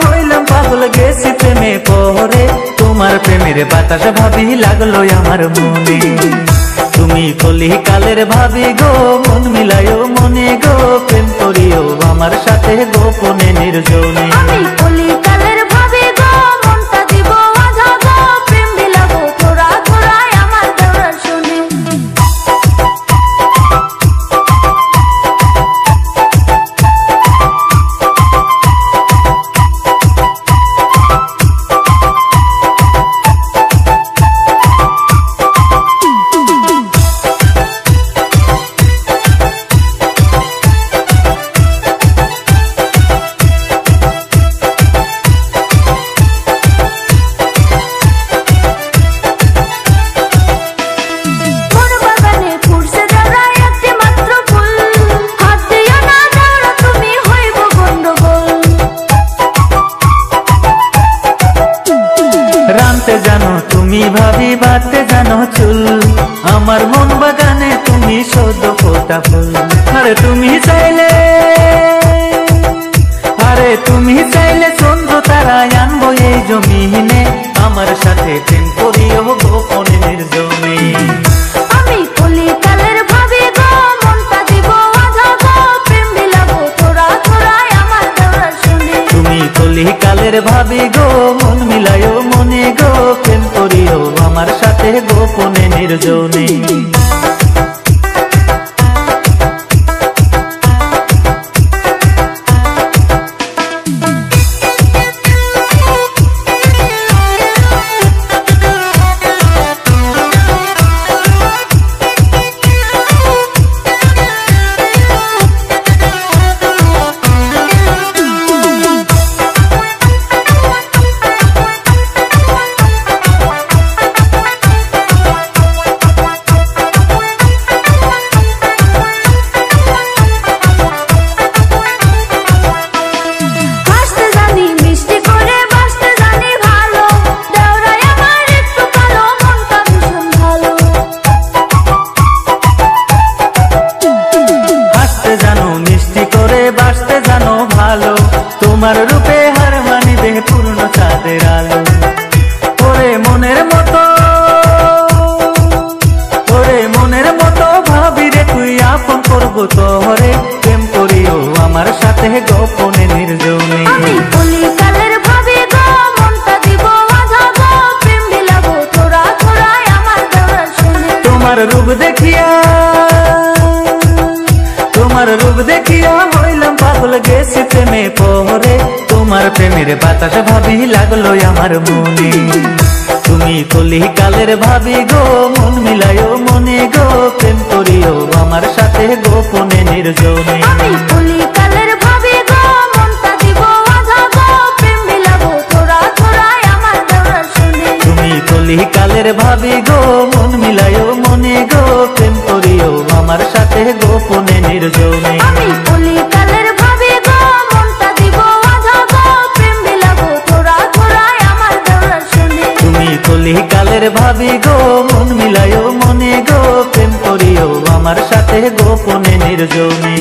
হইলাম পাগল গেছি প্রেমে পরে, তোমার প্রেমের বাতাস ভাবি লাগলো আমার মনে। তুমি কলি কালের ভাবি গো, মন মিলায়ো মনে গো, প্রেম করিও আমার সাথে গোপনে নির্জনে। আমি কলি কালের ভাবি গো, মনটা দিব আজা গো, প্রেম বিলাবো থোড়া থোড়া আমার দেওয়ার শুনে। জানো তুমি ভাবি বাড়তে জানো চুল, আমার মন বাগানে তুমি সদ্য ফোটা ফুল। আরে তুমি চাইলে চন্দ্র তারা আনবো এই জমিনে, আমার সাথে প্রেম করিও গোপনে নির্জনে। আমি কলি কালের ভাবি গো, মনটা দিব আজা গো, প্রেম বিলাবো থোড়া থোড়া আমার দেওয়ার শুনে। তুমি কলি কালের ভাবি গো, মন মিলায়ো মনে গো, প্রেম করিও আমার সাথে গোপনে নির্জনে। তোমার রূপে হার মানিবে পূর্ণ চাঁদের আলো, ওরে মনের মতো ভাবি রে তুই আপন করবো তোরে, প্রেম করিও আমার সাথে গোপনে নির্জনে। আমি কলি কালের ভাবি গো, মনটা দিব আজা গো, প্রেম বিলাবো থোড়া থোড়া আমার দেওয়ার শুনে। তোমার রূপ দেখিয়া হইলাম পাগল গেছি প্রেমে পরে, তোমার প্রেমের বাতাস ভাবি লাগলো আমার মনে। তুমি কলি কালের ভাবি গো, মন মিলায়ো মনে গো, প্রেম করিও আমার সাথে গোপনে নির্জনে। আমি কলি কালের ভাবি গো, মনটা দিব আজা গো, প্রেম বিলাবো থোড়া থোড়া আমার দেওয়ার শুনে। তুমি কলি কালের ভাবি গো, মন মিলায়ো মনে গো, প্রেম করিও আমার সাথে গোপনে নির্জনে। আমি কলি কালের ভাবি গো, মনটা দিব আজা গো, প্রেম বিলাবো থোড়া থোড়া আমার দেওয়ার শুনে। তুমি কলি কালের ভাবি গো, মন মিলায়ো মনে গো, প্রেম করিও আমার সাথে গোপনে নির্জনে।